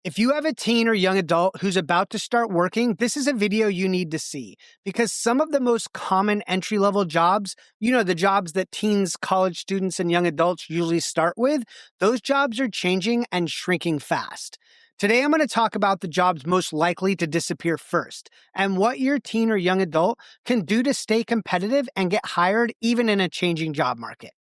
If you have a teen or young adult who's about to start working, this is a video you need to see because some of the most common entry-level jobs, the jobs that teens, college students, and young adults usually start with, those jobs are changing and shrinking fast. Today, I'm going to talk about the jobs most likely to disappear first and what your teen or young adult can do to stay competitive and get hired even in a changing job market.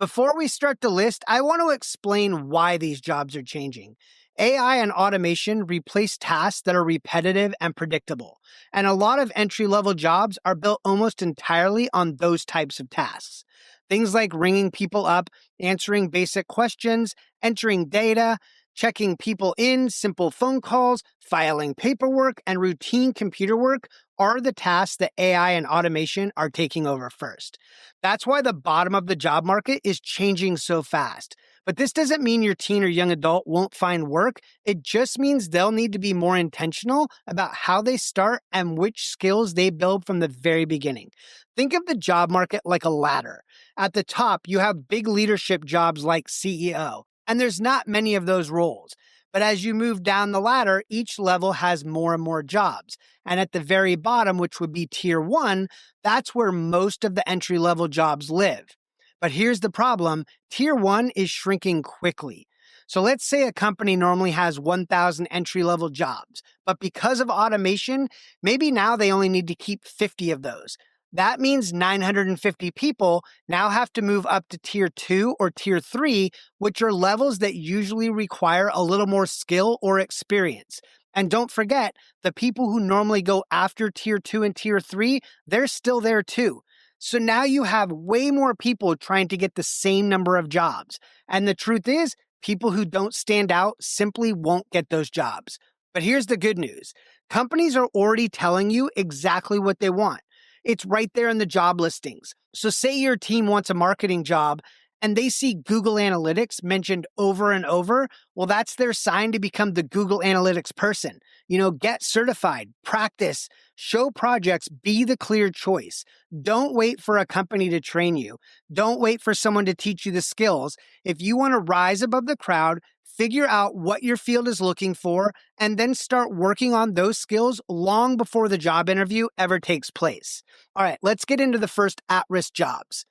Before we start the list, I want to explain why these jobs are changing. AI and automation replace tasks that are repetitive and predictable, and a lot of entry-level jobs are built almost entirely on those types of tasks. Things like ringing people up, answering basic questions, entering data, checking people in, simple phone calls, filing paperwork, and routine computer work are the tasks that AI and automation are taking over first. That's why the bottom of the job market is changing so fast. But this doesn't mean your teen or young adult won't find work. It just means they'll need to be more intentional about how they start and which skills they build from the very beginning. Think of the job market like a ladder. At the top, you have big leadership jobs like CEO, and there's not many of those roles. But as you move down the ladder, each level has more and more jobs. And at the very bottom, which would be tier 1, that's where most of the entry-level jobs live. But here's the problem. Tier 1 is shrinking quickly. So let's say a company normally has 1,000 entry-level jobs, but because of automation, maybe now they only need to keep 50 of those. That means 950 people now have to move up to tier 2 or tier 3, which are levels that usually require a little more skill or experience. And don't forget, the people who normally go after tier 2 and tier 3, they're still there too. So now you have way more people trying to get the same number of jobs. And the truth is, people who don't stand out simply won't get those jobs. But here's the good news. Companies are already telling you exactly what they want. It's right there in the job listings. So say your team wants a marketing job and they see Google Analytics mentioned over and over, well, that's their sign to become the Google Analytics person. Get certified, practice, show projects, be the clear choice. Don't wait for a company to train you. Don't wait for someone to teach you the skills. If you want to rise above the crowd, figure out what your field is looking for, and then start working on those skills long before the job interview ever takes place. All right, let's get into the first at-risk jobs.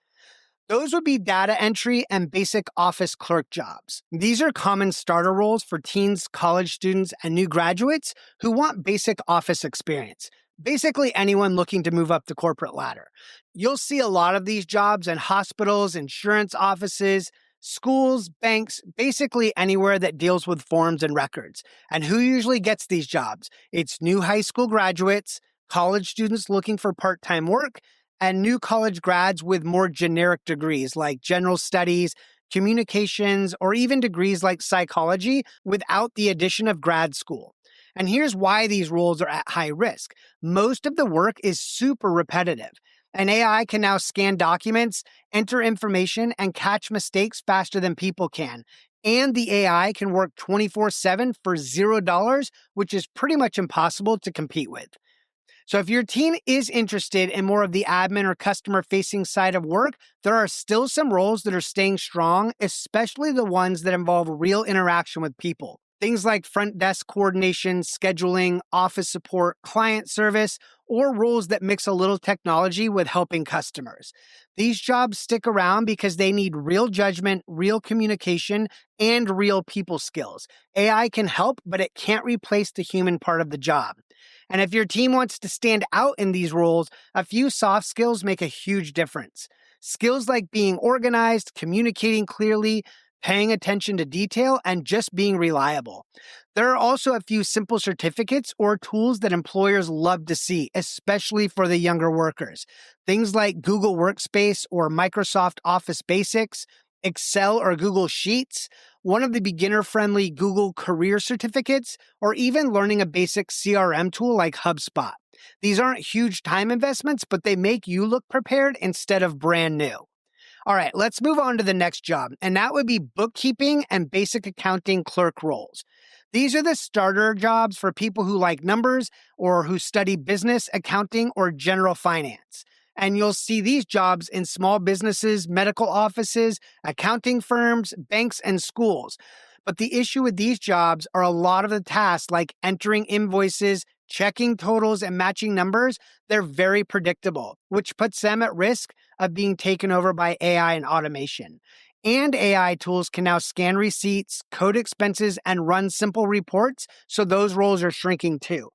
Those would be data entry and basic office clerk jobs. These are common starter roles for teens, college students, and new graduates who want basic office experience. Basically anyone looking to move up the corporate ladder. You'll see a lot of these jobs in hospitals, insurance offices, schools, banks, basically anywhere that deals with forms and records. And who usually gets these jobs? It's new high school graduates, college students looking for part-time work, and new college grads with more generic degrees like general studies, communications, or even degrees like psychology without the addition of grad school. And here's why these roles are at high risk. Most of the work is super repetitive. And AI can now scan documents, enter information, and catch mistakes faster than people can. And the AI can work 24/7 for $0, which is pretty much impossible to compete with. So if your teen is interested in more of the admin or customer-facing side of work, there are still some roles that are staying strong, especially the ones that involve real interaction with people. Things like front desk coordination, scheduling, office support, client service, or roles that mix a little technology with helping customers. These jobs stick around because they need real judgment, real communication, and real people skills. AI can help, but it can't replace the human part of the job. And if your team wants to stand out in these roles, a few soft skills make a huge difference. Skills like being organized, communicating clearly, paying attention to detail, and just being reliable. There are also a few simple certificates or tools that employers love to see, especially for the younger workers. Things like Google Workspace or Microsoft Office Basics, Excel or Google Sheets, one of the beginner-friendly Google Career certificates, or even learning a basic CRM tool like HubSpot. These aren't huge time investments, but they make you look prepared instead of brand new. All right, let's move on to the next job, and that would be bookkeeping and basic accounting clerk roles. These are the starter jobs for people who like numbers or who study business, accounting, or general finance. And you'll see these jobs in small businesses, medical offices, accounting firms, banks, and schools. But the issue with these jobs are a lot of the tasks like entering invoices, checking totals, and matching numbers, they're very predictable, which puts them at risk of being taken over by AI and automation. And AI tools can now scan receipts, code expenses, and run simple reports, so those roles are shrinking too.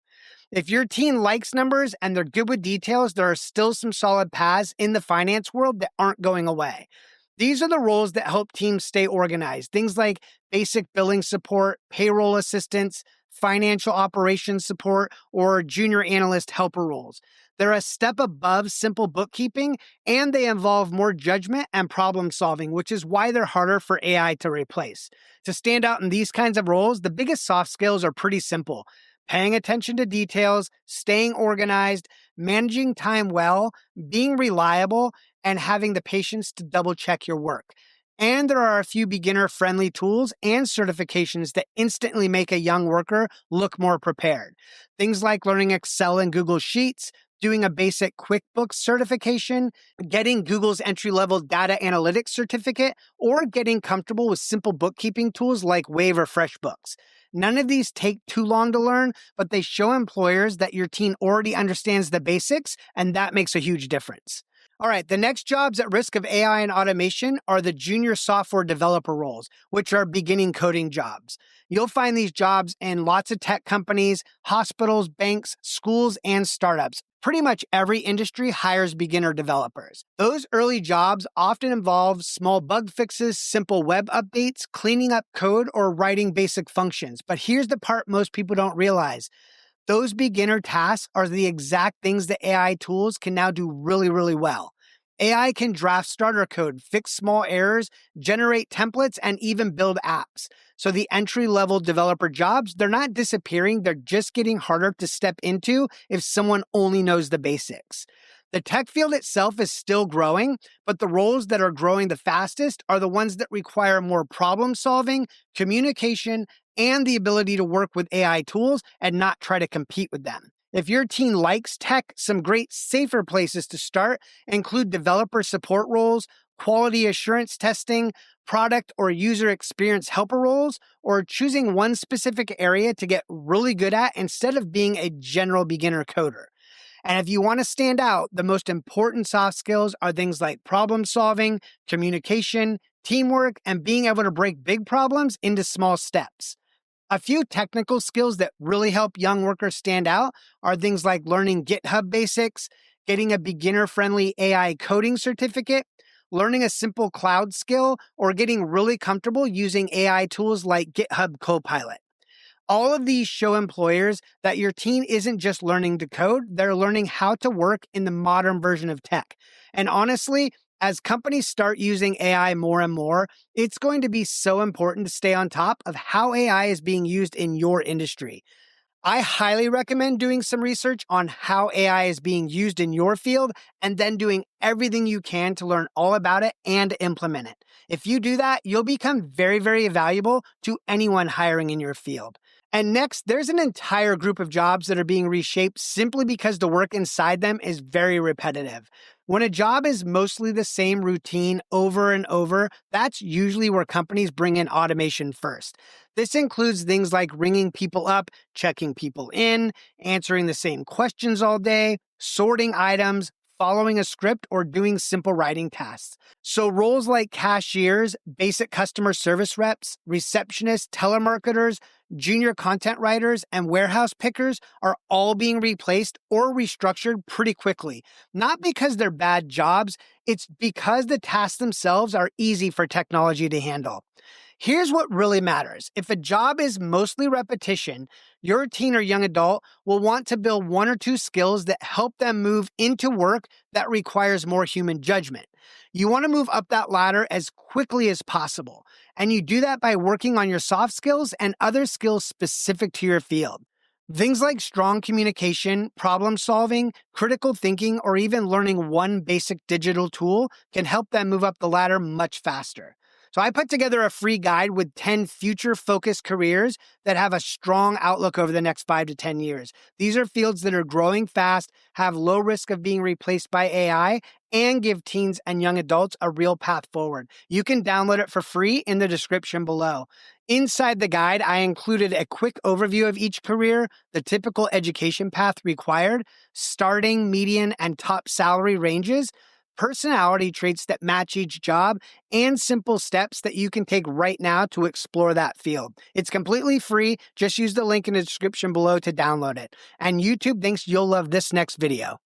If your team likes numbers and they're good with details, there are still some solid paths in the finance world that aren't going away. These are the roles that help teams stay organized. Things like basic billing support, payroll assistance, financial operations support, or junior analyst helper roles. They're a step above simple bookkeeping, and they involve more judgment and problem solving, which is why they're harder for AI to replace. To stand out in these kinds of roles, the biggest soft skills are pretty simple: paying attention to details, staying organized, managing time well, being reliable, and having the patience to double check your work. And there are a few beginner-friendly tools and certifications that instantly make a young worker look more prepared. Things like learning Excel and Google Sheets, doing a basic QuickBooks certification, getting Google's entry-level data analytics certificate, or getting comfortable with simple bookkeeping tools like Wave or FreshBooks. None of these take too long to learn, but they show employers that your team already understands the basics, and that makes a huge difference. All right, the next jobs at risk of AI and automation are the junior software developer roles, which are beginning coding jobs. You'll find these jobs in lots of tech companies, hospitals, banks, schools, and startups. Pretty much every industry hires beginner developers. Those early jobs often involve small bug fixes, simple web updates, cleaning up code, or writing basic functions. But here's the part most people don't realize. Those beginner tasks are the exact things that AI tools can now do really, really well. AI can draft starter code, fix small errors, generate templates, and even build apps. So the entry-level developer jobs, they're not disappearing, they're just getting harder to step into if someone only knows the basics. The tech field itself is still growing, but the roles that are growing the fastest are the ones that require more problem solving, communication, and the ability to work with AI tools and not try to compete with them. If your team likes tech, some great safer places to start include developer support roles, quality assurance testing, product or user experience helper roles, or choosing one specific area to get really good at instead of being a general beginner coder. And if you want to stand out, the most important soft skills are things like problem solving, communication, teamwork, and being able to break big problems into small steps. A few technical skills that really help young workers stand out are things like learning GitHub basics, getting a beginner-friendly AI coding certificate, learning a simple cloud skill, or getting really comfortable using AI tools like GitHub Copilot. All of these show employers that your team isn't just learning to code, they're learning how to work in the modern version of tech. And honestly, as companies start using AI more and more, it's going to be so important to stay on top of how AI is being used in your industry. I highly recommend doing some research on how AI is being used in your field and then doing everything you can to learn all about it and implement it. If you do that, you'll become very, very valuable to anyone hiring in your field. And next, there's an entire group of jobs that are being reshaped simply because the work inside them is very repetitive. When a job is mostly the same routine over and over, that's usually where companies bring in automation first. This includes things like ringing people up, checking people in, answering the same questions all day, sorting items, following a script, or doing simple writing tasks. So roles like cashiers, basic customer service reps, receptionists, telemarketers, junior content writers, and warehouse pickers are all being replaced or restructured pretty quickly. Not because they're bad jobs, it's because the tasks themselves are easy for technology to handle. Here's what really matters. If a job is mostly repetition, your teen or young adult will want to build one or two skills that help them move into work that requires more human judgment. You want to move up that ladder as quickly as possible, and you do that by working on your soft skills and other skills specific to your field. Things like strong communication, problem solving, critical thinking, or even learning one basic digital tool can help them move up the ladder much faster. So I put together a free guide with 10 future-focused careers that have a strong outlook over the next 5 to 10 years. These are fields that are growing fast, have low risk of being replaced by AI, and give teens and young adults a real path forward. You can download it for free in the description below. Inside the guide, I included a quick overview of each career, the typical education path required, starting, median, and top salary ranges, personality traits that match each job, and simple steps that you can take right now to explore that field. It's completely free. Just use the link in the description below to download it. And YouTube thinks you'll love this next video.